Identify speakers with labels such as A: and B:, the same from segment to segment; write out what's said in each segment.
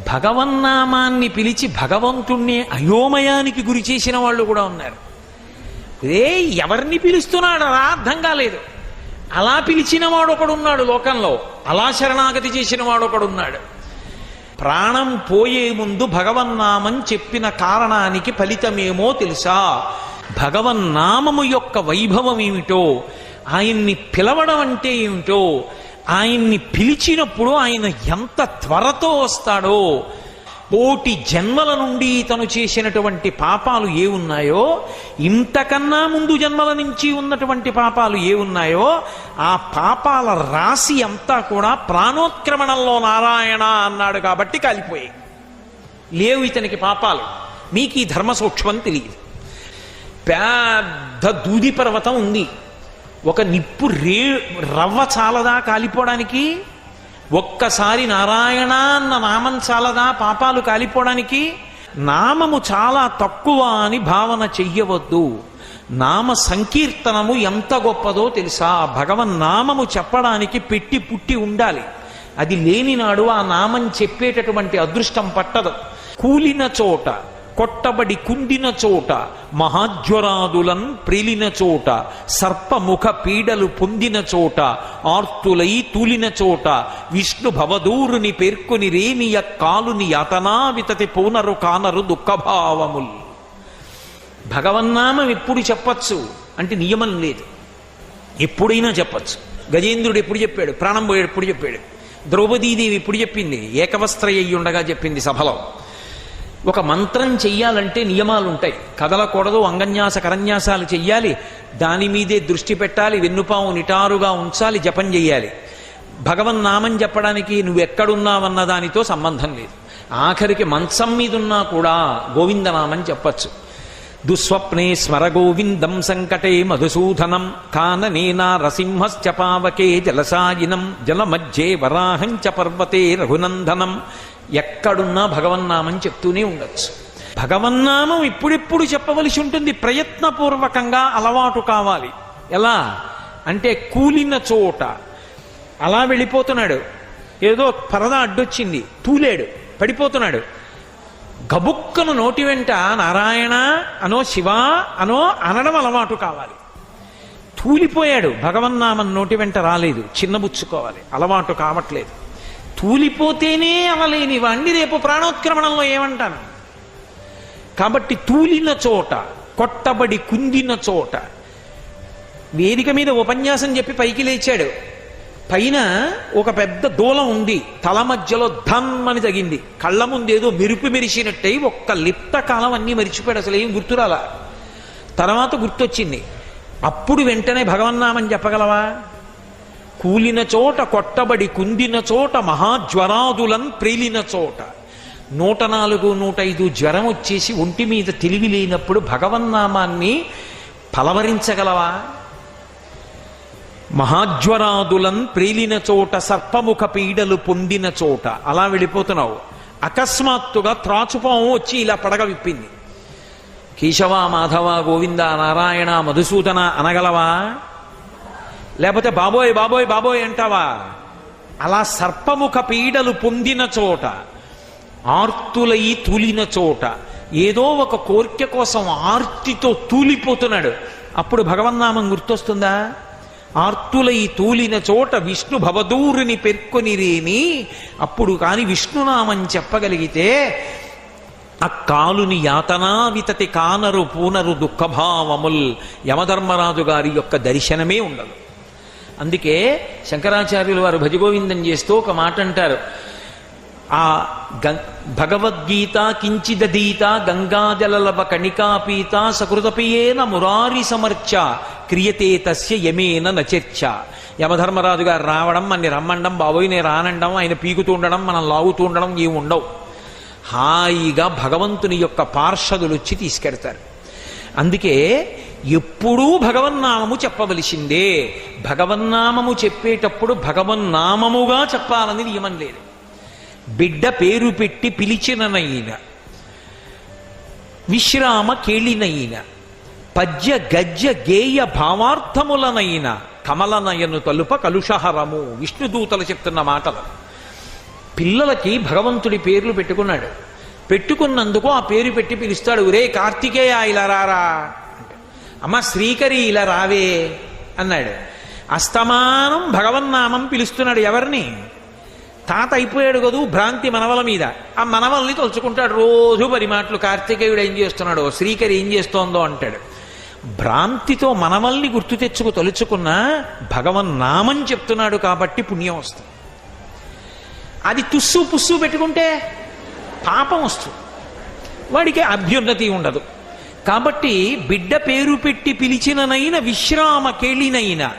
A: భగవన్నామాన్ని పిలిచి భగవంతుణ్ణి అయోమయానికి గురి చేసిన వాళ్ళు కూడా ఉన్నారు. ఎవరిని పిలుస్తున్నాడరా అర్థం కాలేదు. అలా పిలిచిన వాడు ఒకడున్నాడు లోకంలో, అలా శరణాగతి చేసిన వాడు ఒకడున్నాడు. ప్రాణం పోయే ముందు భగవన్నామం చెప్పిన కారణానికి ఫలితమేమో తెలుసా? భగవన్నామము యొక్క వైభవం ఏమిటో, ఆయన్ని పిలవడం అంటే ఏమిటో, ఆయన్ని పిలిచినప్పుడు ఆయన ఎంత త్వరతో వస్తాడో, కోటి జన్మల నుండి తను చేసినటువంటి పాపాలు ఏ ఉన్నాయో, ఇంతకన్నా ముందు జన్మల నుంచి ఉన్నటువంటి పాపాలు ఏ ఉన్నాయో, ఆ పాపాల రాశి అంతా కూడా ప్రాణోత్క్రమణంలో నారాయణ అన్నాడు కాబట్టి కాలిపోయాయి. లేవు ఇతనికి పాపాలు. మీకు ఈ ధర్మ సూక్ష్మం తెలియదు. పెద్ద దూది పర్వతం ఉంది. ఒక నిప్పు రవ్వ చాలదా కాలిపోవడానికి? ఒక్కసారి నారాయణ అన్న నామం చాలదా పాపాలు కాలిపోవడానికి? నామము చాలా తక్కువ అని భావన చెయ్యవద్దు. నామ సంకీర్తనము ఎంత గొప్పదో తెలుసా? భగవన్నామము చెప్పడానికి పెట్టి పుట్టి ఉండాలి. అది లేనినాడు ఆ నామం చెప్పేటటువంటి అదృష్టం పట్టదు. కూలిన చోట, కొట్టబడి కుండిన చోట, మహాజ్వరాదులన్ ప్రేలిన చోట, సర్పముఖ పీడలు పొందిన చోట, ఆర్తులై తూలిన చోట, విష్ణు భవదూరుని పేర్కొని రేనియ కాలుని యాతనా వితతి పూనరు కానరు దుఃఖభావముల్. భగవన్నామం ఎప్పుడు చెప్పచ్చు అంటే నియమం లేదు, ఎప్పుడైనా చెప్పచ్చు. గజేంద్రుడు ఎప్పుడు చెప్పాడు? ప్రాణం పోయాడు ఎప్పుడు చెప్పాడు? ద్రౌపదీదేవి ఎప్పుడు చెప్పింది? ఏకవస్త్ర అయ్యుండగా చెప్పింది సభలో. ఒక మంత్రం చెయ్యాలంటే నియమాలు ఉంటాయి. కదలకూడదు, అంగన్యాస కరన్యాసాలు చెయ్యాలి, దాని మీదే దృష్టి పెట్టాలి, వెన్నుపాము నిటారుగా ఉంచాలి, జపం చెయ్యాలి. భగవన్నామం చెప్పడానికి నువ్వెక్కడున్నావన్న దానితో సంబంధం లేదు. ఆఖరికి మంచం మీదున్నా కూడా గోవిందనామం చెప్పచ్చు. దుస్వప్నే స్మర గోవిందం సంకటే మధుసూదనం కాననేనా రసింహశ్చ పావకే జలసాయినం జలమధ్యే వరాహంచ పర్వతే రఘునందనం. ఎక్కడున్నా భగవన్నామం చెప్తూనే ఉండొచ్చు. భగవన్నామం ఇప్పుడిప్పుడు చెప్పవలసి ఉంటుంది, ప్రయత్నపూర్వకంగా అలవాటు కావాలి. ఎలా అంటే కూలిన చోట అలా వెళ్ళిపోతున్నాడు, ఏదో పరద అడ్డొచ్చింది, తూలేడు, పడిపోతున్నాడు. గబుక్కను నోటి వెంట నారాయణ అనో శివ అనో అనడం అలవాటు కావాలి. తూలిపోయాడు, భగవన్నామం నోటి వెంట రాలేదు, చిన్నబుచ్చుకోవాలి, అలవాటు కావట్లేదు. తూలిపోతేనే అవలేని వాణ్ణి రేపు ప్రాణోత్క్రమణంలో ఏమంటాను? కాబట్టి తూలిన చోట, కొట్టబడి కుందిన చోట. వేదిక మీద ఉపన్యాసం చెప్పి పైకి లేచాడు. పైన ఒక పెద్ద దూలం ఉంది, తల మధ్యలో ధమ్మని తగింది. కళ్ళ ముందేదో మెరుపు మెరిసినట్టయి ఒక్క లిప్త కాలం అన్నీ మరిచిపోయాడు, అసలు ఏం గుర్తురాలా. తర్వాత గుర్తొచ్చింది. అప్పుడు వెంటనే భగవన్నామం చెప్పగలవా? కూలిన చోట, కొట్టబడి కుందిన చోట, మహాజ్వరాదులన్ ప్రేలిన చోట. 104, 105 జ్వరం వచ్చేసి ఒంటి మీద తెలివి లేనప్పుడు భగవన్నామాన్ని పలవరించగలవా? మహాజ్వరాదులన్ ప్రేలిన చోట, సర్పముఖ పీడలు పొందిన చోట. అలా వెళ్ళిపోతున్నావు. అకస్మాత్తుగా త్రాచుపాము వచ్చి ఇలా పడగ విప్పింది. కేశవ, మాధవ, గోవింద, నారాయణ, మధుసూదన అనగలవా? లేకపోతే బాబోయ్ బాబోయ్ బాబోయ్ అంటావా? అలా సర్పముఖ పీడలు పొందిన చోట, ఆర్తులై తూలిన చోట, ఏదో ఒక కోరిక కోసం ఆర్తితో తూలిపోతున్నాడు. అప్పుడు భగవన్నామం గుర్తొస్తుందా? ఆర్తులై తూలిన చోట విష్ణు భవదూరుని పేర్కొని రేని. అప్పుడు కాని విష్ణునామం చెప్పగలిగితే ఆ కాలుని యాతనా వితతి కానరు పూనరు దుఃఖభావముల్. యమధర్మరాజు గారి యొక్క దర్శనమే ఉండదు. అందుకే శంకరాచార్యులు వారు భజగోవిందం చేస్తూ ఒక మాట అంటారు. ఆ భగవద్గీత కించిదీత గంగాజలలవ కణికాపీత సకృతపియేన మురారి సమర్చ క్రియతే తస్య యమేన నచర్చ. యమధర్మరాజు గారు రావడం, మనని రమ్మండం, బాబోయ్ నేను రానండం, ఆయన పీకుతూ ఉండడం, మనం లాగుతూ ఉండడం ఏమి ఉండవు. హాయిగా భగవంతుని యొక్క పార్షదులు వచ్చి తీసుకెడతారు. అందుకే ఎప్పుడూ భగవన్నామము చెప్పవలసిందే. భగవన్నామము చెప్పేటప్పుడు భగవన్నామముగా చెప్పాలని నియమం లేదు. బిడ్డ పేరు పెట్టి పిలిచిననైన, విశ్రామ కేళినైన, పద్య గద్య గేయ భావార్థములనైన కమలనయను తలుప కలుషహరము. విష్ణుదూతలు చెప్తున్న మాటలు. పిల్లలకి భగవంతుడి పేర్లు పెట్టుకున్నాడు. పెట్టుకున్నందుకు ఆ పేరు పెట్టి పిలుస్తాడు. ఒరే కార్తికేయ ఇలా రారా, అమ్మ శ్రీకరి ఇలా రావే అన్నాడు. అస్తమానం భగవన్నామం పిలుస్తున్నాడు. ఎవరిని? తాత అయిపోయాడు కదూ భ్రాంతి మనవల మీద. ఆ మనవల్ని తలుచుకుంటాడు రోజు పరిమాట్లు. కార్తికేయుడు ఏం చేస్తున్నాడో, శ్రీకరి ఏం చేస్తోందో అంటాడు. భ్రాంతితో మనవల్ని గుర్తు తెచ్చుకు తలుచుకున్నా భగవన్నామం చెప్తున్నాడు కాబట్టి పుణ్యం వస్తుంది. అది తుస్సు పుస్సు పెట్టుకుంటే పాపం వస్తుంది, వాడికి అభ్యున్నతి ఉండదు. కాబట్టి బిడ్డ పేరు పెట్టి పిలిచిననైనా విశ్రామ కేళినైనా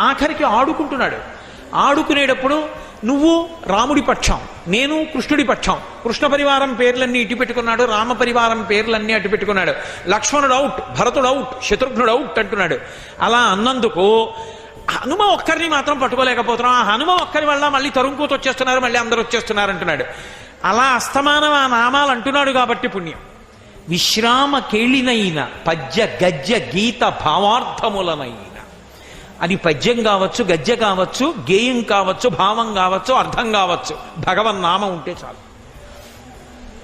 A: ఆఖరికి ఆడుకుంటున్నాడు. ఆడుకునేటప్పుడు నువ్వు రాముడి పక్షం, నేను కృష్ణుడి పక్షం. కృష్ణ పరివారం పేర్లన్నీ ఇటు పెట్టుకున్నాడు, రామ పరివారం పేర్లన్నీ అటు పెట్టుకున్నాడు. లక్ష్మణుడు అవుట్, భరతుడు అవుట్, శత్రుఘ్నుడు అవుట్ అంటున్నాడు. అలా అన్నందుకు హనుమ ఒక్కరిని మాత్రం పట్టుకోలేకపోతున్నాం. ఆ హనుమ ఒక్కరి వల్ల మళ్ళీ తరుంకూత వచ్చేస్తున్నారు, మళ్ళీ అందరూ వచ్చేస్తున్నారు అంటున్నాడు. అలా అస్తమానం ఆ నామాలు అంటున్నాడు కాబట్టి పుణ్యం. విశ్రామ కేళినైన పద్య గద్య గీత భావార్థములనైన, అది పద్యం కావచ్చు, గద్య కావచ్చు, గేయం కావచ్చు, భావం కావచ్చు, అర్థం కావచ్చు, భగవన్నామం ఉంటే చాలు.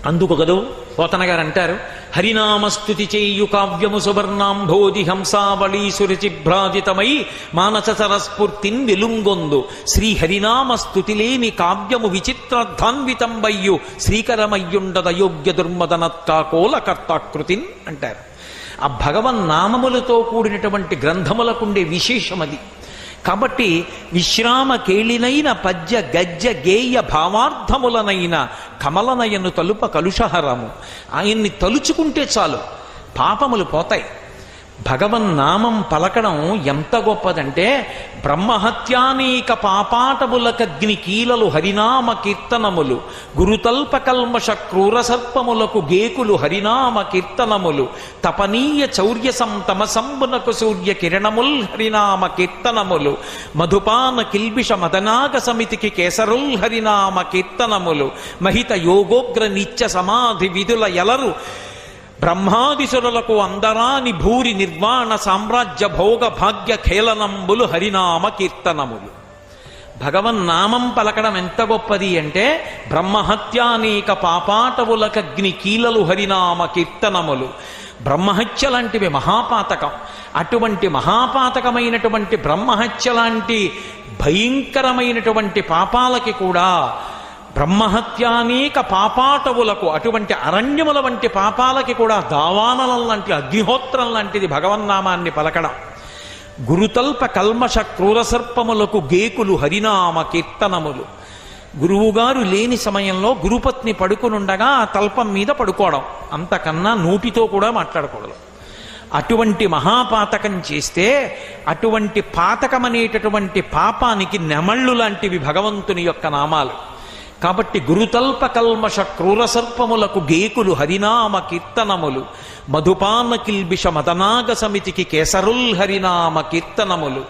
A: అందుకు కదూ పోతన గారు అంటారు, హరినామస్తుతి చేయు కావ్యము సువర్ణాంభోధి హంసావళీ సురచిభ్రాజితమై మానస సరస్ఫూర్తిన్ వెలుంగొందు శ్రీ హరినామస్తుతి లేని కావ్యము విచిత్రార్థాన్వితంబయ్యు శ్రీకరమయ్యుండదయోగ్య దుర్మదనత్కాకోల కర్తాకృతిన్ అంటారు. ఆ భగవన్నామములతో కూడినటువంటి గ్రంథములకుండే విశేషం అది. కాబట్టి విశ్రామ కేళినైన పద్య గద్య గేయ భావార్థములనైన కమలనయను తలుప కలుషహరము. ఆయన్ని తలుచుకుంటే చాలు పాపములు పోతాయి. భగవన్నామం పలకడం ఎంత గొప్పదంటే, బ్రహ్మహత్యానేక పాపాటములకగ్ని కీలలు హరినామ కీర్తనములు, గురుతల్ప కల్మష క్రూర సర్పములకు గేకులు హరినామ కీర్తనములు, తపనీయ చౌర్య సంతమసంబునకు సూర్య కిరణముల్ హరినామ కీర్తనములు, మధుపాన కిల్బిష మదనాగ సమితికి కేసరుల్ హరినామ కీర్తనములు, మహిత యోగోగ్ర నిత్య సమాధి విధుల ఎలరు బ్రహ్మాదిసురులకు అందరాని భూరి నిర్వాణ సామ్రాజ్య భోగ భాగ్య ఖేళనంబులు హరినామ కీర్తనములు. భగవన్నామం పలకడం ఎంత గొప్పది అంటే, బ్రహ్మహత్యానేక పాపాటవులకగ్ని కీలలు హరినామ కీర్తనములు. బ్రహ్మహత్య లాంటివి మహాపాతకం. అటువంటి మహాపాతకమైనటువంటి బ్రహ్మహత్య లాంటి భయంకరమైనటువంటి పాపాలకి కూడా, బ్రహ్మహత్యానేక పాపాటవులకు, అటువంటి అరణ్యముల వంటి పాపాలకి కూడా దావానలం లాంటి, అగ్నిహోత్రం లాంటిది భగవన్నామాన్ని పలకడం. గురుతల్ప కల్మష క్రూరసర్పములకు గేకులు హరినామ కీర్తనములు. గురువుగారు లేని సమయంలో గురుపత్ని పడుకునుండగా ఆ తల్పం మీద పడుకోవడం, అంతకన్నా నోటితో కూడా మాట్లాడకూడదు. అటువంటి మహాపాతకం చేస్తే, అటువంటి పాతకమనేటటువంటి పాపానికి నెమళ్ళు లాంటివి భగవంతుని యొక్క నామాలు. కాబట్టి గురుతల్ప కల్మష క్రూరసర్పములకు గేకులు హరినామ కీర్తనములు, మధుపాన కిల్బిష మదనాగ సమితికి కేసరుల్ హరినామ కీర్తనములు.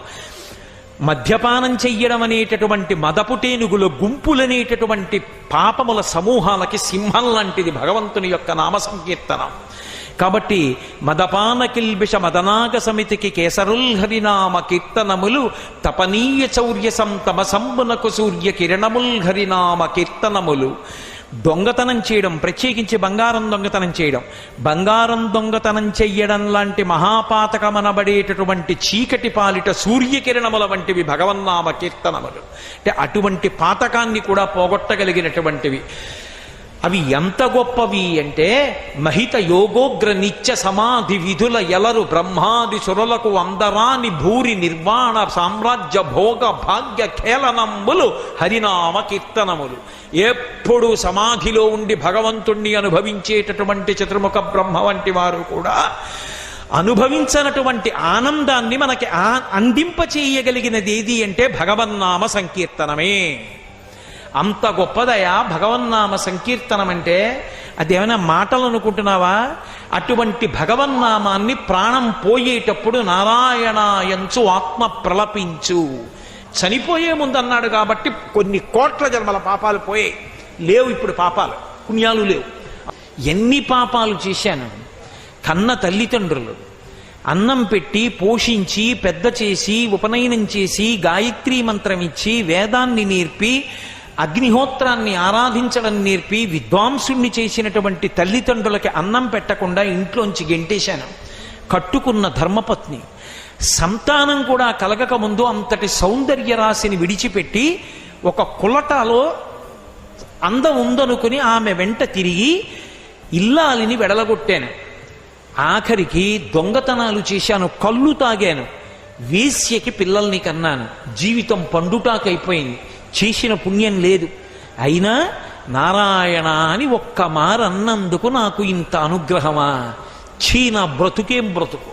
A: మద్యపానం చెయ్యడం అనేటటువంటి మదపుటేనుగుల గుంపులనేటటువంటి పాపముల సమూహాలకి సింహం లాంటిది భగవంతుని యొక్క నామ సంకీర్తనం. కాబట్టి మదపాన కిల్బిష మదనాగ సమితికి కేసరుల్ హరినామ కీర్తనములు, తపనీయ చౌర్య సంతమసంబునకు సూర్య కిరణముల్ హరినామ కీర్తనములు. దొంగతనం చేయడం, ప్రత్యేకించి బంగారం దొంగతనం చేయడం, బంగారం దొంగతనం చెయ్యడం లాంటి మహాపాతకమనబడేటటువంటి చీకటి పాలిట సూర్యకిరణముల వంటివి భగవన్నామ కీర్తనములు. అంటే అటువంటి పాతకాన్ని కూడా పోగొట్టగలిగినటువంటివి. అవి ఎంత గొప్పవి అంటే, మహిత యోగోగ్ర నిత్య సమాధి విధుల ఎలరు బ్రహ్మాది సురులకు అందరాని భూరి నిర్వాణ సామ్రాజ్య భోగ భాగ్య ఖేళనంబులు హరినామ కీర్తనములు. ఎప్పుడు సమాధిలో ఉండి భగవంతుణ్ణి అనుభవించేటటువంటి చతుర్ముఖ బ్రహ్మ వంటి వారు కూడా అనుభవించినటువంటి ఆనందాన్ని మనకి అందింపచేయగలిగినది ఏది అంటే భగవన్నామ సంకీర్తనమే. అంత గొప్పదయా భగవన్నామ సంకీర్తనం అంటే. అదేమైనా మాటలు అనుకుంటున్నావా? అటువంటి భగవన్నామాన్ని ప్రాణం పోయేటప్పుడు నారాయణాయంచు ఆత్మ ప్రలపించు, చనిపోయే ముందు అన్నాడు కాబట్టి కొన్ని కోట్ల జన్మల పాపాలు పోయాయి. లేవు ఇప్పుడు పాపాలు, పుణ్యాలు లేవు. ఎన్ని పాపాలు చేశాను. కన్న తల్లిదండ్రులు అన్నం పెట్టి పోషించి పెద్ద చేసి ఉపనయనం చేసి గాయత్రీ మంత్రం ఇచ్చి వేదాన్ని నేర్పి అగ్నిహోత్రాన్ని ఆరాధించడం నేర్పి విద్వాంసుణ్ణి చేసినటువంటి తల్లిదండ్రులకి అన్నం పెట్టకుండా ఇంట్లోంచి గెంటేశాను. కట్టుకున్న ధర్మపత్ని సంతానం కూడా కలగక ముందు అంతటి సౌందర్య రాశిని విడిచిపెట్టి ఒక కులటలో అందం ఉందనుకుని ఆమె వెంట తిరిగి ఇల్లాలిని వెడలగొట్టాను. ఆఖరికి దొంగతనాలు చేశాను, కళ్ళు తాగాను, వేశ్యకి పిల్లల్ని కన్నాను. జీవితం పండుటాకైపోయింది, చేసిన పుణ్యం లేదు. అయినా నారాయణ అని ఒక్క మారన్నందుకు నాకు ఇంత అనుగ్రహమా? ఛీ, నా బ్రతుకేం బ్రతుకు.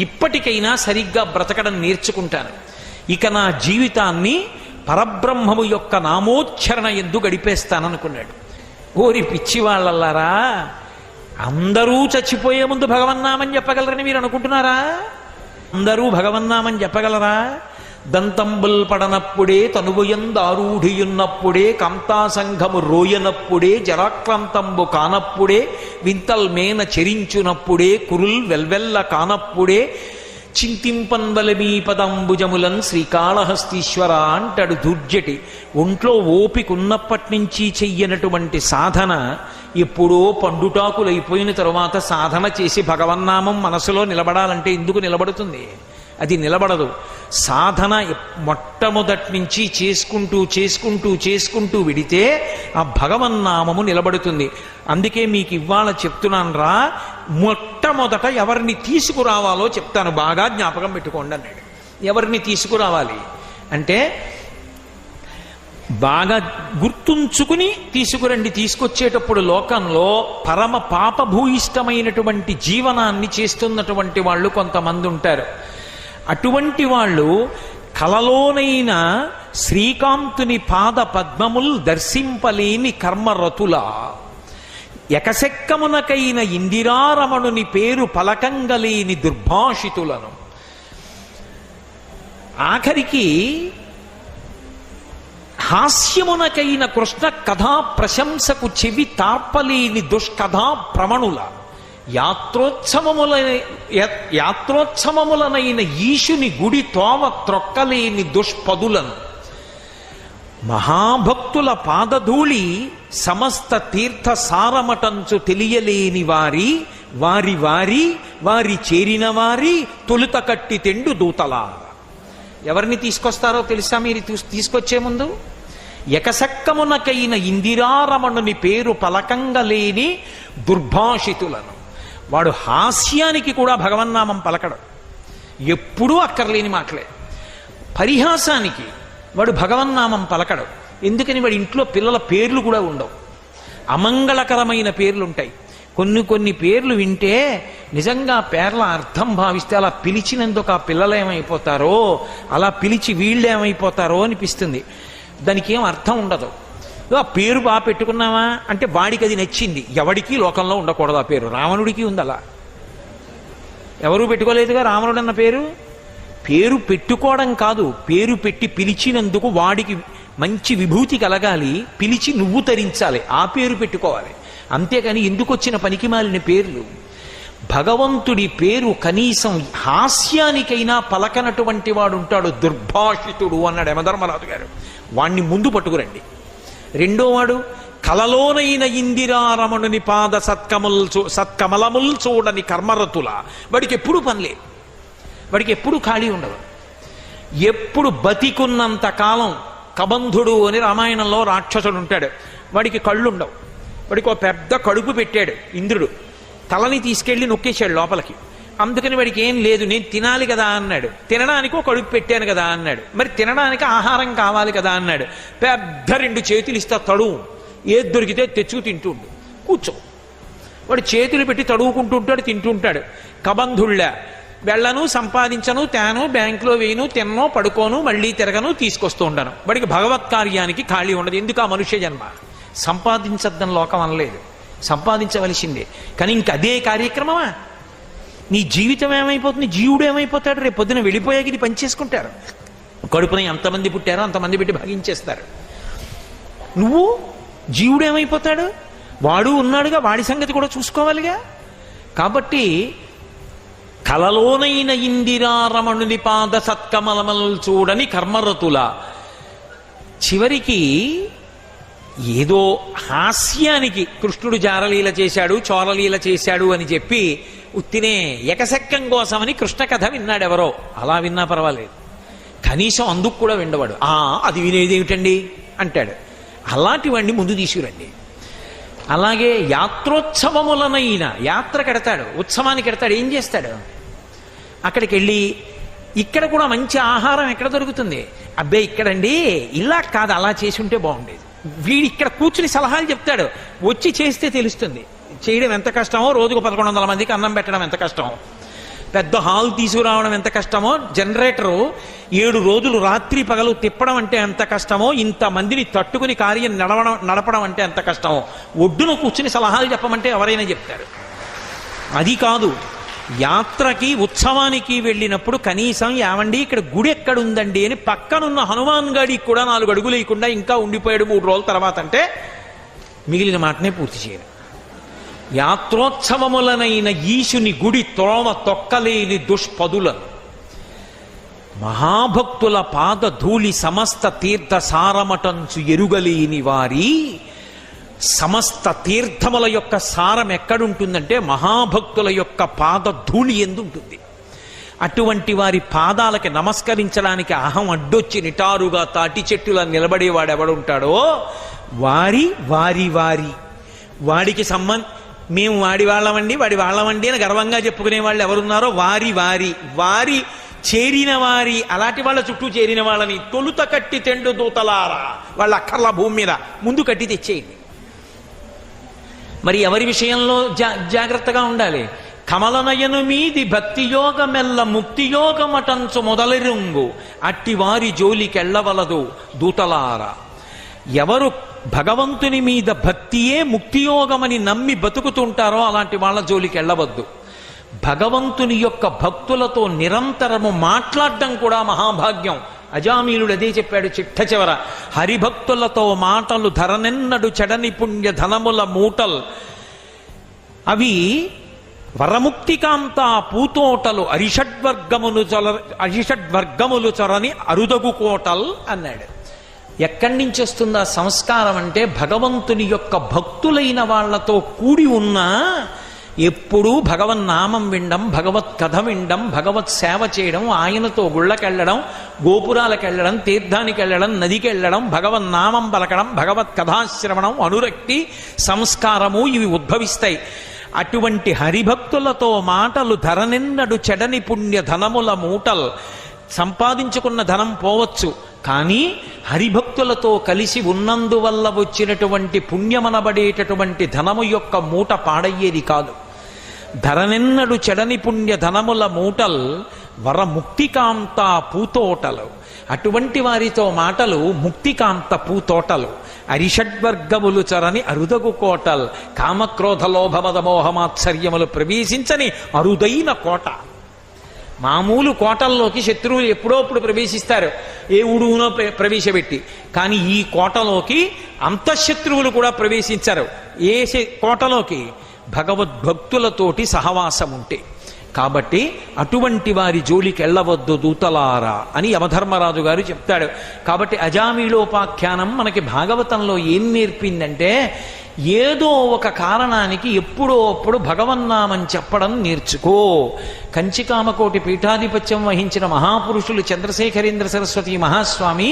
A: ఇప్పటికైనా సరిగ్గా బ్రతకడం నేర్చుకుంటాను. ఇక నా జీవితాన్ని పరబ్రహ్మము యొక్క నామోచ్చరణ ఎందు గడిపేస్తాననుకున్నాడు. ఓరి పిచ్చివాళ్ళల్లారా, అందరూ చచ్చిపోయే ముందు భగవన్నామని చెప్పగలరని మీరు అనుకుంటున్నారా? అందరూ భగవన్నామని చెప్పగలరా? దంతంబుల్ పడనప్పుడే, తనువుయందారూఢియున్నప్పుడే, కాంతాసంఘము రోయనప్పుడే, జరాక్రాంతంబు కానప్పుడే, వింతల్ మేన చెరించునప్పుడే, కురుల్ వెల్వెల్ల కానప్పుడే, చింతింపన్వలమీ పదంబుజములన్ శ్రీకాళహస్తీశ్వర అంటాడు దుర్జటి. ఒంట్లో ఓపిక ఉన్నప్పటి నుంచి చెయ్యనటువంటి సాధన ఎప్పుడో పండుటాకులైపోయిన తరువాత సాధన చేసి భగవన్నామం మనసులో నిలబడాలంటే ఎందుకు నిలబడుతుంది? అది నిలబడదు. సాధన మొట్టమొదటి నుంచి చేసుకుంటూ చేసుకుంటూ చేసుకుంటూ విడితే ఆ భగవన్నామము నిలబడుతుంది. అందుకే మీకు ఇవాళ చెప్తున్నాను రా, మొట్టమొదట ఎవరిని తీసుకురావాలో చెప్తాను, బాగా జ్ఞాపకం పెట్టుకోండి అన్నాడు. ఎవరిని తీసుకురావాలి అంటే బాగా గుర్తుంచుకుని తీసుకురండి. తీసుకొచ్చేటప్పుడు లోకంలో పరమ పాపభూయిష్టమైనటువంటి జీవనాన్ని చేస్తున్నటువంటి వాళ్ళు కొంతమంది ఉంటారు. అటువంటి వాళ్ళు కలలోనైనా శ్రీకాంతుని పాద పద్మముల్ దర్శింపలేని కర్మరతుల, ఎకశెక్కమునకైన ఇందిరారమణుని పేరు పలకంగలేని దుర్భాషితులను. ఆఖరికి హాస్యమునకైన కృష్ణ కథా ప్రశంసకు చెవి తార్పలేని దుష్కథా ప్రమణుల, యాత్రోత్సవములనైన ఈశుని గుడి తోవ త్రొక్కలేని దుష్పదులను. మహాభక్తుల పాదధూళి సమస్త తీర్థ సారమటంచు తెలియలేని వారి వారి వారి వారి చేరిన వారి తొలుత కట్టి తెండు దూతలా. ఎవరిని తీసుకొస్తారో తెలుసా మీరు తీసుకొచ్చే ముందు? ఎకసక్కమునకైన ఇందిరారమణుని పేరు పలకంగలేని దుర్భాషితులను. వాడు హాస్యానికి కూడా భగవన్నామం పలకడు, ఎప్పుడూ అక్కర్లేని మాటలే. పరిహాసానికి వాడు భగవన్నామం పలకడు. ఎందుకని? వాడి ఇంట్లో పిల్లల పేర్లు కూడా ఉండవు, అమంగళకరమైన పేర్లుంటాయి. కొన్ని పేర్లు వింటే నిజంగా పేర్ల అర్థం భావిస్తే అలా పిలిచినందుకు ఆ పిల్లలు ఏమైపోతారో, అలా పిలిచి వీళ్ళు ఏమైపోతారో అనిపిస్తుంది. దానికి ఏం అర్థం ఉండదు. ఆ పేరు బాగా పెట్టుకున్నావా అంటే వాడికి అది నచ్చింది. ఎవడికి లోకంలో ఉండకూడదు ఆ పేరు. రావణుడికి ఉంది అలా, ఎవరూ పెట్టుకోలేదుగా రావణుడు అన్న పేరు. పేరు పెట్టుకోవడం కాదు, పేరు పెట్టి పిలిచినందుకు వాడికి మంచి విభూతి కలగాలి, పిలిచి నువ్వు తరించాలి, ఆ పేరు పెట్టుకోవాలి. అంతేకాని ఎందుకు వచ్చిన పనికి మాలిన పేర్లు. భగవంతుడి పేరు కనీసం హాస్యానికైనా పలకనటువంటి వాడు ఉంటాడు, దుర్భాషితుడు అన్నాడు యమధర్మరాజు గారు. వాణ్ణి ముందు పట్టుకురండి. రెండోవాడు కలలోనైన ఇందిరారమణుని పాద సత్కమలముల్ చూడని కర్మరతుల. వాడికి ఎప్పుడు పనిలే, వాడికి ఎప్పుడు ఖాళీ ఉండదు. ఎప్పుడు బతికున్నంత కాలం కబంధుడు అని రామాయణంలో రాక్షసుడు ఉంటాడు, వాడికి కళ్ళుండవు. వాడికి ఒక పెద్ద కడుపు పెట్టాడు ఇంద్రుడు, తలని తీసుకెళ్లి నొక్కేశాడు లోపలికి. అందుకని వాడికి ఏం లేదు, నేను తినాలి కదా అన్నాడు. తినడానికి ఒక కడుపు పెట్టాను కదా అన్నాడు. మరి తినడానికి ఆహారం కావాలి కదా అన్నాడు. పెద్ద 2 చేతులు ఇస్తా, తడువు, ఏది దొరికితే తెచ్చుకు తింటుండు, కూర్చో. వాడు చేతులు పెట్టి తడువుకుంటుంటాడు, తింటుంటాడు. కబంధుళ్ళ వెళ్ళను, సంపాదించను, తేను, బ్యాంకులో వేయను, తిన్నో, పడుకోను, మళ్ళీ తిరగను, తీసుకొస్తూ ఉండను. వాడికి భగవత్ కార్యానికి ఖాళీ ఉండదు. ఎందుకు? ఆ మనుష్య జన్మ. సంపాదించద్దని లోకం అనలేదు, సంపాదించవలసిందే. కానీ ఇంక అదే కార్యక్రమమా? నీ జీవితం ఏమైపోతుంది? జీవుడు ఏమైపోతాడు? రేపు పొద్దున వెళ్ళిపోయాక ఇది పనిచేసుకుంటారు. కడుపున ఎంతమంది పుట్టారో అంతమంది పెట్టి భాగించేస్తారు. నువ్వు జీవుడు ఏమైపోతాడు? వాడు ఉన్నాడుగా, వాడి సంగతి కూడా చూసుకోవాలిగా. కాబట్టి కలలోనైన ఇందిరారమణుని పాద సత్కమలమల్ చూడని కర్మరతుల. చివరికి ఏదో హాస్యానికి కృష్ణుడు జారలీల చేశాడు, చోరలీల చేశాడు అని చెప్పి ఉత్తినే ఎకసెక్కం కోసమని కృష్ణ కథ విన్నాడు ఎవరో. అలా విన్నా పర్వాలేదు, కనీసం అందుకు కూడా విండవాడు. అది వినేదేమిటండి అంటాడు. అలాంటి వాడిని ముందు తీసుకురండి. అలాగే యాత్రోత్సవములనైన యాత్ర కెడతాడు, ఉత్సవానికి కెడతాడు. ఏం చేస్తాడు? అక్కడికి వెళ్ళి ఇక్కడ కూడా మంచి ఆహారం ఎక్కడ దొరుకుతుంది? అబ్బే ఇక్కడండి ఇలా కాదు, అలా చేసి ఉంటే బాగుండేది. వీడు ఇక్కడ కూర్చుని సలహాలు చెప్తాడు. వచ్చి చేస్తే తెలుస్తుంది చేయడం ఎంత కష్టమో, రోజుకు 1100 మందికి అన్నం పెట్టడం ఎంత కష్టమో, పెద్ద హాల్ తీసుకురావడం ఎంత కష్టమో, జనరేటరు 7 రోజులు రాత్రి పగలు తిప్పడం అంటే ఎంత కష్టమో, ఇంతమందిని తట్టుకుని కార్యం నడపడం అంటే ఎంత కష్టమో, ఒడ్డున కూర్చుని సలహాలు చెప్పమంటే ఎవరైనా చెప్తారు. అది కాదు, యాత్రకి ఉత్సవానికి వెళ్ళినప్పుడు కనీసం ఏమండి ఇక్కడ గుడి ఎక్కడుందండి అని పక్కనున్న హనుమాన్ గాడికి కూడా 4 అడుగులు లేకుండా ఇంకా ఉండిపోయాడు 3 రోజుల తర్వాత అంటే మిగిలిన మాటనే పూర్తి చేయరు. యాత్రోత్సవములనైన ఈశుని గుడి త్రోవ తొక్కలేని దుష్పదులను మహాభక్తుల పాద ధూళి సమస్త తీర్థ సారమటంచు ఎరుగలేని వారి. సమస్త తీర్థముల యొక్క సారం ఎక్కడుంటుందంటే మహాభక్తుల యొక్క పాద ధూళి ఎందు ఉంటుంది. అటువంటి వారి పాదాలకి నమస్కరించడానికి అహం అడ్డొచ్చి నిటారుగా తాటి చెట్టులా నిలబడేవాడెవడుంటాడో వాడికి మేము వాడి వాళ్ళమండి అని గర్వంగా చెప్పుకునే వాళ్ళు ఎవరున్నారో వారి చేరిన వారి అలాంటి వాళ్ళ చుట్టూ చేరిన వాళ్ళని తొలుత కట్టి తెండు దూతలారా, వాళ్ళ అక్కర్ల భూమి మీద ముందు కట్టి తెచ్చేయండి. మరి ఎవరి విషయంలో జాగ్రత్తగా ఉండాలి? కమలనయను మీది భక్తియోగమెల్ల ముక్తియోగమటంచు మొదలెరుంగు అట్టి వారి జోలికెళ్ళవలదు దూతలారా. ఎవరు భగవంతుని మీద భక్తియే ముక్తియోగమని నమ్మి బతుకుతుంటారో అలాంటి వాళ్ళ జోలికి వెళ్ళవద్దు. భగవంతుని యొక్క భక్తులతో నిరంతరము మాట్లాడడం కూడా మహాభాగ్యం. అజామీలుడు అదే చెప్పాడు చిట్ట చివర, హరిభక్తులతో మాటలు ధరనెన్నడు చెడని పుణ్య ధనముల మూటల్ అవి వరముక్తికాంత పూతోటలు అరిషడ్వర్గములు చొరని అరుదగు కోటల్ అన్నాడు. ఎక్కడి నుంచి వస్తుందా సంస్కారం అంటే భగవంతుని యొక్క భక్తులైన వాళ్లతో కూడి ఉన్నా ఎప్పుడూ భగవన్నామం వినడం, భగవత్ కథ వినడం, భగవత్ సేవ చేయడం, ఆయనతో గుళ్ళకెళ్ళడం, గోపురాలకెళ్ళడం, తీర్థానికి వెళ్ళడం, నదికి వెళ్ళడం, భగవన్నామం పలకడం, భగవత్ కథాశ్రవణం, అనురక్తి సంస్కారము ఇవి ఉద్భవిస్తాయి. అటువంటి హరిభక్తులతో మాటలు ధరనిన్నడు చెడని పుణ్య ధనముల మూటల్. సంపాదించుకున్న ధనం పోవచ్చు, కానీ హరిభక్తులతో కలిసి ఉన్నందువల్ల వచ్చినటువంటి పుణ్యమనబడేటటువంటి ధనము యొక్క మూట పాడయ్యేది కాదు. ధరనెన్నడు చెడని పుణ్య ధనముల మూటల్ వరముక్తికాంత పూతోటలు. అటువంటి వారితో మాటలు ముక్తికాంత పూతోటలు. అరిషడ్వర్గములు చరని అరుదగు కోటల్. కామక్రోధ లోభమద మోహమాత్సర్యములు ప్రవేశించని అరుదైన కోట. మామూలు కోటల్లోకి శత్రువులు ఎప్పుడోప్పుడు ప్రవేశిస్తారు, ఏ ఉడుగునో ప్రవేశపెట్టి. కానీ ఈ కోటలోకి అంతఃశత్రువులు కూడా ప్రవేశించరు. ఏ కోటలోకి? భగవద్భక్తులతోటి సహవాసం ఉంటే. కాబట్టి అటువంటి వారి జోలికి వెళ్ళవద్దు దూతలారా అని యమధర్మరాజు గారు చెప్తాడు. కాబట్టి అజామీళోపాఖ్యానం మనకి భాగవతంలో ఏం నేర్పిందంటే, ఏదో ఒక కారణానికి ఎప్పుడో అప్పుడు భగవన్నామం చెప్పడం నేర్చుకో. కంచికామకోటి పీఠాధిపత్యం వహించిన మహాపురుషులు చంద్రశేఖరేంద్ర సరస్వతి మహాస్వామి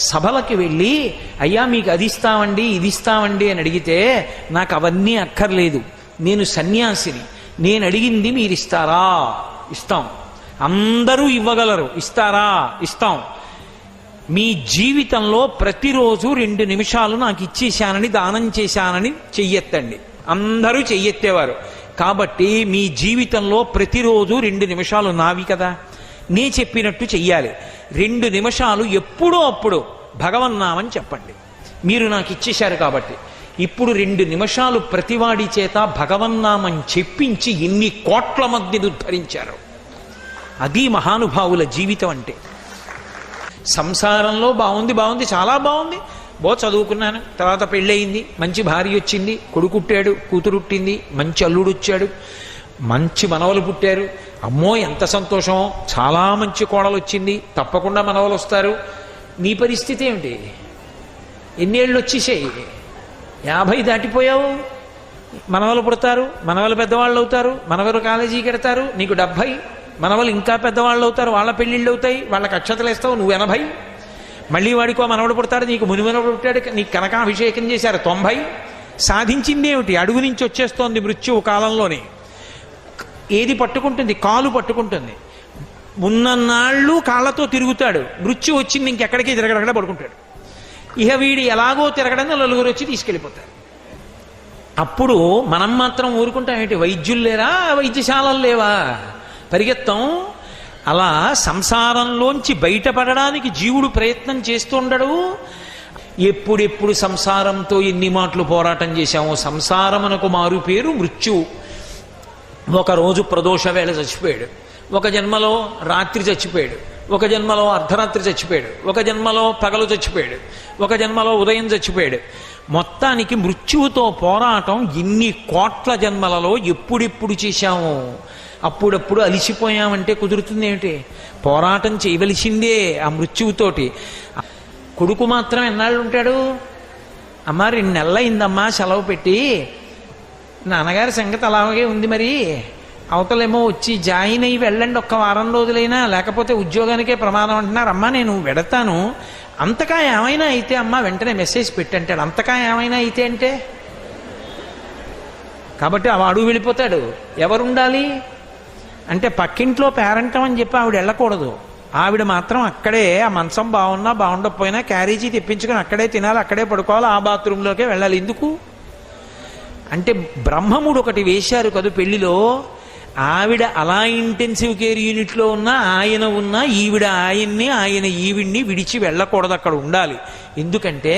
A: సభలకి వెళ్ళి, అయ్యా మీకు అది ఇస్తామండి ఇది ఇస్తామండి అని అడిగితే, నాకు అవన్నీ అక్కర్లేదు, నేను సన్యాసిని, నేను అడిగింది మీరు ఇస్తారా? ఇస్తాం. అందరూ ఇవ్వగలరు, ఇస్తారా? ఇస్తాం. మీ జీవితంలో ప్రతిరోజు 2 నిమిషాలు నాకు ఇచ్చేశానని, దానం చేశానని చెయ్యెత్తండి. అందరూ చెయ్యెత్తేవారు. కాబట్టి మీ జీవితంలో ప్రతిరోజు 2 నిమిషాలు నావి కదా, నే చెప్పినట్టు చెయ్యాలి. 2 నిమిషాలు ఎప్పుడో అప్పుడు భగవన్నామని చెప్పండి. మీరు నాకు ఇచ్చేశారు కాబట్టి. ఇప్పుడు 2 నిమిషాలు ప్రతివాడి చేత భగవన్నామం చెప్పించి ఎన్ని కోట్ల మందిని ఉద్ధరించారు. అది మహానుభావుల జీవితం అంటే. సంసారంలో బాగుంది, చాలా బాగుంది, చదువుకున్నాను, తర్వాత పెళ్ళయింది, మంచి భార్య వచ్చింది, కొడుకుట్టాడు, కూతురుట్టింది, మంచి అల్లుడు వచ్చాడు, మంచి మనవలు పుట్టారు, అమ్మో ఎంత సంతోషం, చాలా మంచి కోడలు వచ్చింది, తప్పకుండా మనవలు వస్తారు. నీ పరిస్థితి ఏమిటి? ఎన్నేళ్ళు వచ్చేసాయి? 50 దాటిపోయావు. మనవలు పుడతారు, మనవలు పెద్దవాళ్ళు అవుతారు, మనవలు కాలేజీకి ఎడతారు, నీకు 70, మనవలు ఇంకా పెద్దవాళ్ళు అవుతారు, వాళ్ళ పెళ్ళిళ్ళు అవుతాయి, వాళ్ళకి అక్షతలు వేస్తావు, నువ్వు 80. మళ్ళీ వాడికో మనవడు పుడతాడు, నీకు మునిమనవడు పుట్టాడు, నీకు కనకాభిషేకం చేశారు 90. సాధించింది ఏమిటి? అడుగు నుంచి వచ్చేస్తోంది మృత్యువు కాలంలోనే. ఏది పట్టుకుంటుంది? కాలు పట్టుకుంటుంది. ఉన్నన్నాళ్ళు కాళ్ళతో తిరుగుతాడు, మృత్యు వచ్చింది ఇంకెక్కడికి తిరగడక్కడ పడుకుంటాడు. ఇహ వీడి ఎలాగో తిరగడం నలుగురు వచ్చి తీసుకెళ్ళిపోతారు. అప్పుడు మనం మాత్రం ఊరుకుంటాం ఏంటి? వైద్యులు లేరా? వైద్యశాలలు లేవా? పరిగెత్తాం. అలా సంసారంలోంచి బయటపడడానికి జీవుడు ప్రయత్నం చేస్తుండడు. ఎప్పుడెప్పుడు సంసారంతో ఎన్ని మాటలు పోరాటం చేశామో. సంసారమునకు మారు పేరు మృత్యు. ఒకరోజు ప్రదోష వేళ చచ్చిపోయాడు, ఒక జన్మలో రాత్రి చచ్చిపోయాడు, ఒక జన్మలో అర్ధరాత్రి చచ్చిపోయాడు, ఒక జన్మలో పగలు చచ్చిపోయాడు, ఒక జన్మలో ఉదయం చచ్చిపోయాడు. మొత్తానికి మృత్యువుతో పోరాటం ఇన్ని కోట్ల జన్మలలో ఎప్పుడెప్పుడు చేశాము. అప్పుడప్పుడు అలిసిపోయామంటే కుదురుతుంది ఏమిటి? పోరాటం చేయవలసిందే ఆ మృత్యువుతోటి. కొడుకు మాత్రం ఎన్నాళ్ళు ఉంటాడు? అమ్మ 2 నెలలైందమ్మా సెలవు పెట్టి, నాన్నగారి సంగతి అలాగే ఉంది, మరి అవతలేమో వచ్చి జాయిన్ అయ్యి వెళ్ళండి, ఒక్క వారం రోజులైనా, లేకపోతే ఉద్యోగానికే ప్రమాదం అంటున్నారు. అమ్మా నేను వెడతాను, అంతకా ఏమైనా అయితే అమ్మ వెంటనే మెసేజ్ పెట్టంటాడు. అంతకా ఏమైనా అయితే అంటే కాబట్టి వాడు వెళ్ళిపోతాడు. ఎవరుండాలి అంటే పక్కింట్లో పేరంటం అని చెప్పి ఆవిడ వెళ్ళకూడదు. ఆవిడ మాత్రం అక్కడే, ఆ మంచం బాగున్నా బాగుండకపోయినా క్యారేజీ తెప్పించుకొని అక్కడే తినాలి, అక్కడే పడుకోవాలి, ఆ బాత్రూంలోకే వెళ్ళాలి. ఎందుకు అంటే బ్రహ్మముడు ఒకటి వేశారు కదా పెళ్లిలో. ఆవిడ అలా ఇంటెన్సివ్ కేర్ యూనిట్లో ఉన్నా, ఆయన ఉన్నా, ఈవిడ ఆయన్ని, ఆయన ఈవిడ్ని విడిచి వెళ్ళకూడదు, అక్కడ ఉండాలి. ఎందుకంటే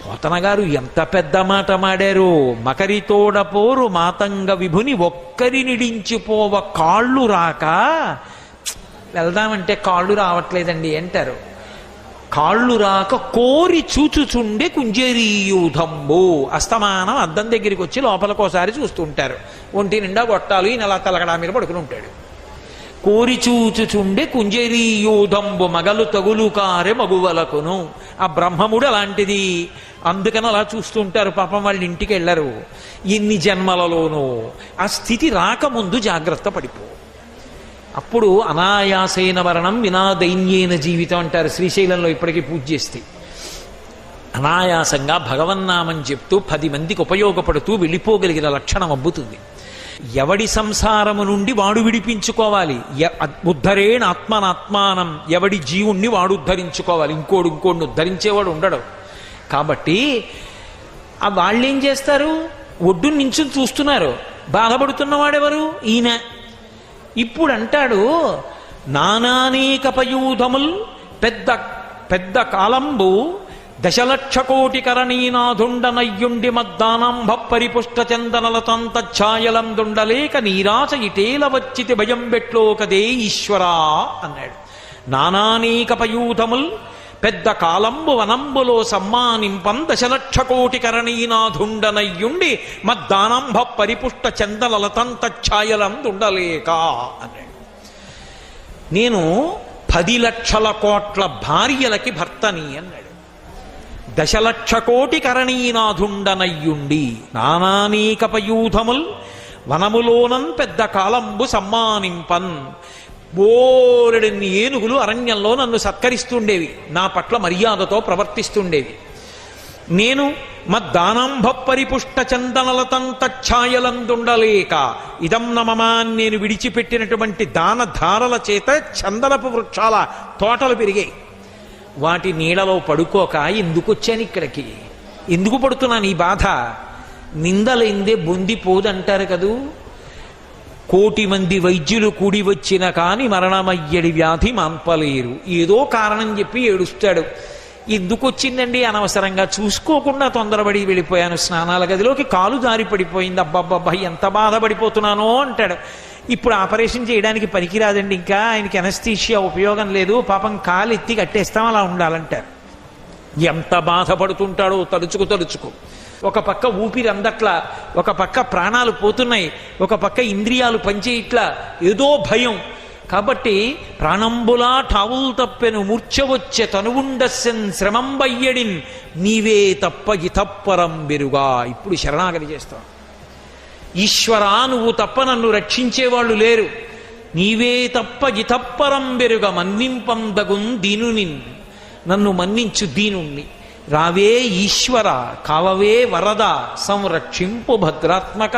A: పోతన గారు ఎంత పెద్ద మాట మాడారు. మకరితోడపోరు మాతంగ విభుని ఒక్కరి నిడించిపోవ కాళ్ళు రాక. వెళ్దామంటే కాళ్ళు రావట్లేదండి అంటారు. కాళ్ళు రాక కోరి చూచుచుండే కుంజరీయూధంబు. అస్తమానం అద్దం దగ్గరికి వచ్చి లోపలికోసారి చూస్తుంటారు. ఒంటి నిండా గొట్టాలు, ఈయన అలా తలగడా మీద పడుకుని ఉంటాడు. కోరి చూచుచుండే కుంజరీయూధంబు మగలు తగులు కారె మగువలకును. ఆ బ్రహ్మముడు అలాంటిది. అందుకని అలా చూస్తుంటారు. పాపం వాళ్ళ ఇంటికి వెళ్ళరు. ఎన్ని జన్మలలోనూ ఆ స్థితి రాకముందు జాగ్రత్త పడిపో. అప్పుడు అనాయాసైన మరణం వినా దైన్యేన జీవితం అంటారు శ్రీశైలంలో ఇప్పటికీ పూజ చేస్తే. అనాయాసంగా భగవన్నామని చెప్తూ 10 మందికి ఉపయోగపడుతూ వెళ్ళిపోగలిగిన లక్షణం అబ్బుతుంది. ఎవడి సంసారము నుండి వాడు విడిపించుకోవాలి. ఉద్ధరేణ ఆత్మనాత్మానం. ఎవడి జీవుణ్ణి వాడు ఉద్ధరించుకోవాలి. ఇంకోడిని ఉద్ధరించేవాడు ఉండడు. కాబట్టి ఆ వాళ్ళేం చేస్తారు? ఒడ్డు నించుని చూస్తున్నారు. బాధపడుతున్నవాడెవరు? ఈయన. ఇప్పుడు అంటాడు, నానానేక పయూధముల్ పెద్ద పెద్ద కాలంబు 1,00,00,000,000 కరణీనాథుండనయ్యుండి మద్దానంభ పరిపుష్ట చందనలతంతఛాయలందుండలేక నీరాచ ఇటేల వచ్చితి భయం బెట్లో కదే ఈశ్వరా అన్నాడు. నానానేక పయూధముల్ పెద్ద కాలంబు వనంబులో సమ్మానింపం 1,00,00,000,000 కరణీనాథుండనయ్యుండి మద్దానంభ పరిపుష్ట చందనలతంతఛాయలందుండలేక అన్నాడు. నేను 10,00,00,000,000 భార్యలకి భర్తని అన్నాడు. 1,00,00,000,000 కరణీనాథుండనయ్యుండి నానానేక పయూధముల్ వనములోనం పెద్ద కాలంబు సమ్మానింపన్. బోరెడన్ని ఏనుగులు అరణ్యంలో నన్ను సత్కరిస్తుండేవి, నా పట్ల మర్యాదతో ప్రవర్తిస్తుండేవి. నేను మద్దానంభ పరిపుష్ట చందనలతంతఛాయలందుండలేక ఇదం నమమాన్ నేను విడిచిపెట్టినటువంటి దాన ధారల చేత చందనపు వృక్షాల తోటలు పెరిగాయి. వాటి నీడలో పడుకోక ఎందుకు వచ్చాను ఇక్కడికి? ఎందుకు పడుతున్నాను ఈ బాధ? నిందలైందే బొందిపోదంటారు కదూ. 1,000,000 మంది వైద్యులు కూడి వచ్చిన కాని మరణమయ్యడి వ్యాధి మాన్పలేరు. ఏదో కారణం చెప్పి ఏడుస్తాడు. ఎందుకు వచ్చిందండి? అనవసరంగా చూసుకోకుండా తొందరపడి వెళ్ళిపోయాను స్నానాల గదిలోకి, కాలు జారి పడిపోయింది, అబ్బబ్బబ్బా ఎంత బాధపడిపోతున్నానో అంటాడు. ఇప్పుడు ఆపరేషన్ చేయడానికి పనికిరాదండి, ఇంకా ఆయనకి ఎనస్థీషియా ఉపయోగం లేదు, పాపం కాలు ఎత్తి కట్టేస్తాం, అలా ఉండాలంటారు. ఎంత బాధపడుతుంటాడో తలుచుకు. ఒక పక్క ఊపిరి అందట్లా, ఒక పక్క ప్రాణాలు పోతున్నాయి, ఒక పక్క ఇంద్రియాలు పనిచేయట్లా, ఏదో భయం. కాబట్టి ప్రాణంబులా ఠావుల్ తప్పెను మూర్ఛ వచ్చే తనువుండస్సెన్ శ్రమంబయ్యడిన్ నీవే తప్ప ఇతప్పరం బెరుగా. ఇప్పుడు శరణాగతి చేస్తాం. ఈశ్వరా నువ్వు తప్ప నన్ను రక్షించేవాళ్ళు లేరు, నీవే తప్ప ఇతప్పరం బెరుగ మన్నింపందగున్ దీనునిన్, నన్ను మన్నించు దీనుణ్ణి. రావే ఈశ్వర కావవే వరద సంరక్షింపు భద్రాత్మక.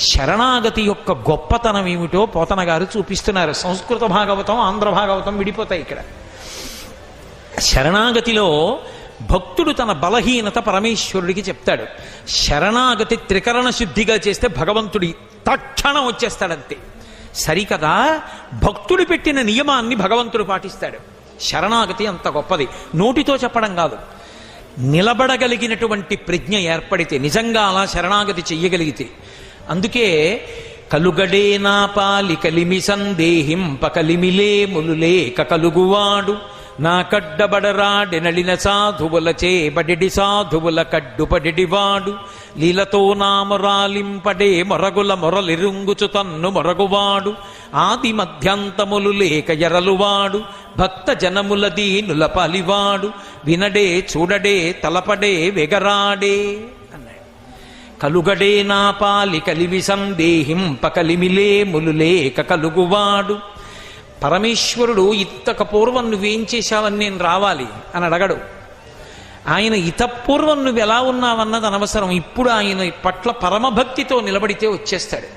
A: శరణాగతి యొక్క గొప్పతనం ఏమిటో పోతన గారు చూపిస్తున్నారు. సంస్కృత భాగవతం ఆంధ్ర భాగవతం విడిపోతాయి ఇక్కడ. శరణాగతిలో భక్తుడు తన బలహీనత పరమేశ్వరుడికి చెప్తాడు. శరణాగతి త్రికరణ శుద్ధిగా చేస్తే భగవంతుడి తక్షణం వచ్చేస్తాడంతే. సరికదా భక్తుడు పెట్టిన నియమాన్ని భగవంతుడు పాటిస్తాడు. శరణాగతి అంత గొప్పది. నోటితో చెప్పడం కాదు, నిలబడగలిగినటువంటి ప్రజ్ఞ ఏర్పడితే, నిజంగా అలా శరణాగతి చెయ్యగలిగితే. అందుకే కలుగడే నా పాలి కలిమి సందేహింప కలిమిలే ములులేక కలుగువాడు నా కడ్డబడరాడెనలిన సాధువులచే బడెడి సాధువుల కడ్డుపడెడివాడు లీలతో నామరాలింపడే మొరగుల మొరలిరుంగుచు తన్ను మొరగువాడు ఆది మధ్యాంతములు లేక ఎరలువాడు భక్త జనముల దీనుల పలివాడు వినడే చూడడే తలపడే వెగరాడే అన్నాడు. కలుగడే నా పాలి కలివి సందేహింప కలిమిలే ములులేక కలుగువాడు. పరమేశ్వరుడు ఇంతక పూర్వం నువ్వేం చేశావని నేను రావాలి అని అడగడు. ఆయన ఇతపూర్వం నువ్వు ఎలా ఉన్నావన్నది అనవసరం. ఇప్పుడు ఆయన పట్ల పరమభక్తితో నిలబడితే వచ్చేస్తాడు.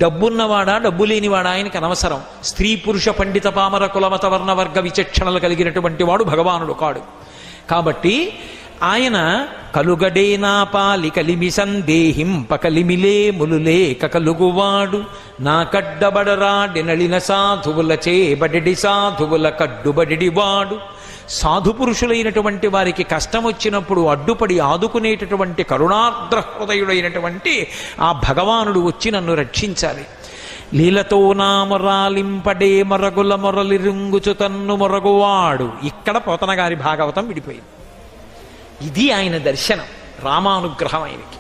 A: డబ్బున్నవాడా డబ్బు లేనివాడా ఆయనకి అనవసరం. స్త్రీ పురుష పండిత పామర కులమత వర్ణ వర్గ విచక్షణలు కలిగినటువంటి వాడు భగవానుడు కాడు. కాబట్టి ఆయన కలుగడే నా పాలి కలిమి సందేహింప కలిమిలే ములులేక కలుగువాడు నా కడ్డబడరాడెనలిన సాధువులచే బడెడి సాధువుల కడ్డుబడివాడు. సాధు పురుషులైనటువంటి వారికి కష్టం వచ్చినప్పుడు అడ్డుపడి ఆదుకునేటటువంటి కరుణార్ద్ర హృదయుడైనటువంటి ఆ భగవానుడు వచ్చి నన్ను రక్షించాలి. లీలతో నా మొరాలింపడే మొరగుల మొరలిరుంగుచు తన్ను మొరగువాడు. ఇక్కడ పోతన గారి భాగవతం విడిపోయింది. ఇది ఆయన దర్శనం, రామానుగ్రహం ఆయనకి.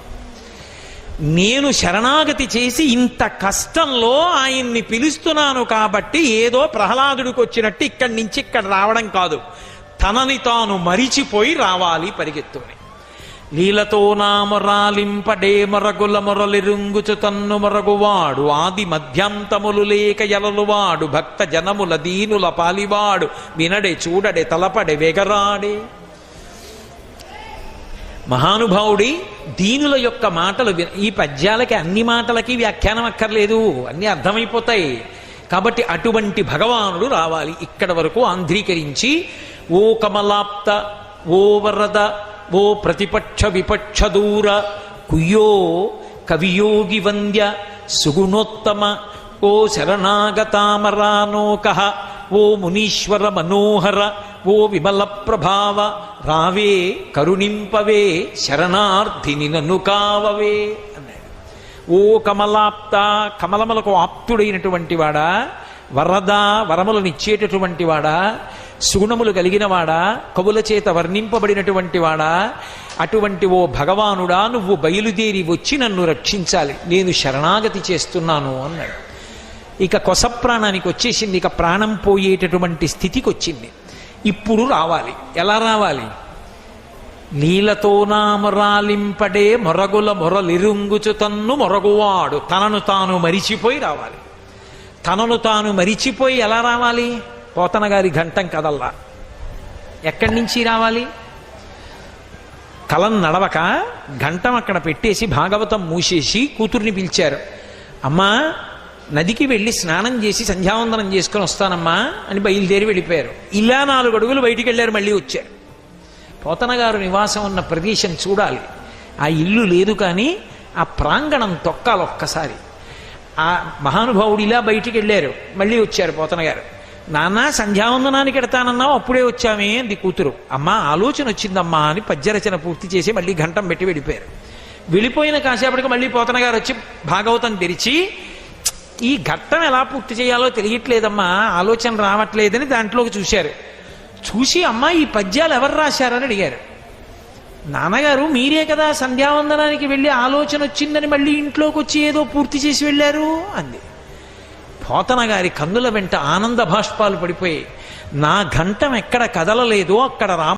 A: నేను శరణాగతి చేసి ఇంత కష్టంలో ఆయన్ని పిలుస్తున్నాను కాబట్టి ఏదో ప్రహ్లాదుడికి వచ్చినట్టు ఇక్కడి నుంచి ఇక్కడ రావడం కాదు, తనని తాను మరిచిపోయి రావాలి పరిగెత్తుని. లీలతో నా మొరాలింపడే మొరగుల మొరలిరుంగుచు తన్ను మొరగువాడు ఆది మధ్యాంతములు లేక ఎలలువాడు భక్త జనముల దీనుల పాలివాడు వినడే చూడడే తలపడే వెగరాడే. మహానుభావుడి దీనుల యొక్క మాటలు ఈ పద్యాలకి అన్ని మాటలకి వ్యాఖ్యానం అక్కర్లేదు, అన్నీ అర్థమైపోతాయి. కాబట్టి అటువంటి భగవానుడు రావాలి. ఇక్కడ వరకు ఆంధ్రీకరించి ఓ కమలాప్త ఓ వరద ఓ ప్రతిపక్ష విపక్ష దూర కుయ్యో కవియోగి వంద్య సుగుణోత్తమ ఓ శరణాగతామరానోక ఓ మునీశ్వర మనోహర ఓ విమల ప్రభావ రావే కరుణింపవే శరణార్థిని నన్ను కావవే అన్నాడు. ఓ కమలాప్త కమలములకు ఆప్తుడైనటువంటి వాడా, వరద వరములనిచ్చేటటువంటి వాడా, సుగుణములు కలిగిన వాడా, కవుల చేత వర్ణింపబడినటువంటి వాడా, అటువంటి ఓ భగవానుడా నువ్వు బయలుదేరి వచ్చి నన్ను రక్షించాలి, నేను శరణాగతి చేస్తున్నాను అన్నాడు. ఇక కొస ప్రాణానికి వచ్చేసింది, ఇక ప్రాణం పోయేటటువంటి స్థితికి వచ్చింది. ఇప్పుడు రావాలి. ఎలా రావాలి? లీలతో నామరాలింపడే మొరగుల మొరలిరుంగుచు తన్ను మొరగువాడు. తనను తాను మరిచిపోయి రావాలి. తనను తాను మరిచిపోయి ఎలా రావాలి? పోతన గారి ఘంటం కదల్లా. ఎక్కడి నుంచి రావాలి? కలం నడవక ఘంటం అక్కడ పెట్టేసి భాగవతం మూసేసి కూతుర్ని పిలిచారు. అమ్మా నదికి వెళ్ళి స్నానం చేసి సంధ్యావందనం చేసుకుని వస్తానమ్మా అని బయలుదేరి వెళ్ళిపోయారు. ఇలా 4 అడుగులు బయటికి వెళ్ళారు, మళ్ళీ వచ్చారు. పోతన గారు నివాసం ఉన్న ప్రదేశం చూడాలి. ఆ ఇల్లు లేదు కానీ ఆ ప్రాంగణం తొక్కాలి ఒక్కసారి. ఆ మహానుభావుడు ఇలా బయటికి వెళ్ళారు, మళ్ళీ వచ్చారు. పోతన గారు నాన్న సంధ్యావందనానికి ఎడతానన్నావు, అప్పుడే వచ్చామే అంది కూతురు. అమ్మా ఆలోచన వచ్చిందమ్మా అని పద్యరచన పూర్తి చేసి మళ్ళీ ఘంటం పెట్టి వెళ్ళిపోయారు. వెళ్ళిపోయిన కాసేపటికి మళ్ళీ పోతన గారు వచ్చి భాగవతం తెరిచి ఈ ఘట్టం ఎలా పూర్తి చేయాలో తెలియట్లేదమ్మా, ఆలోచన రావట్లేదని దాంట్లోకి చూశారు. చూసి అమ్మా ఈ పద్యాలు ఎవరు రాశారని అడిగారు. నాన్నగారు మీరే కదా సంధ్యావందనానికి వెళ్ళి ఆలోచన వచ్చిందని మళ్ళీ ఇంట్లోకి వచ్చి ఏదో పూర్తి చేసి వెళ్ళారు అంది. పోతన గారి కన్నుల వెంట ఆనంద భాష్పాలు పడిపోయి నా ఘంటం ఎక్కడ కదలలేదో అక్కడ రామ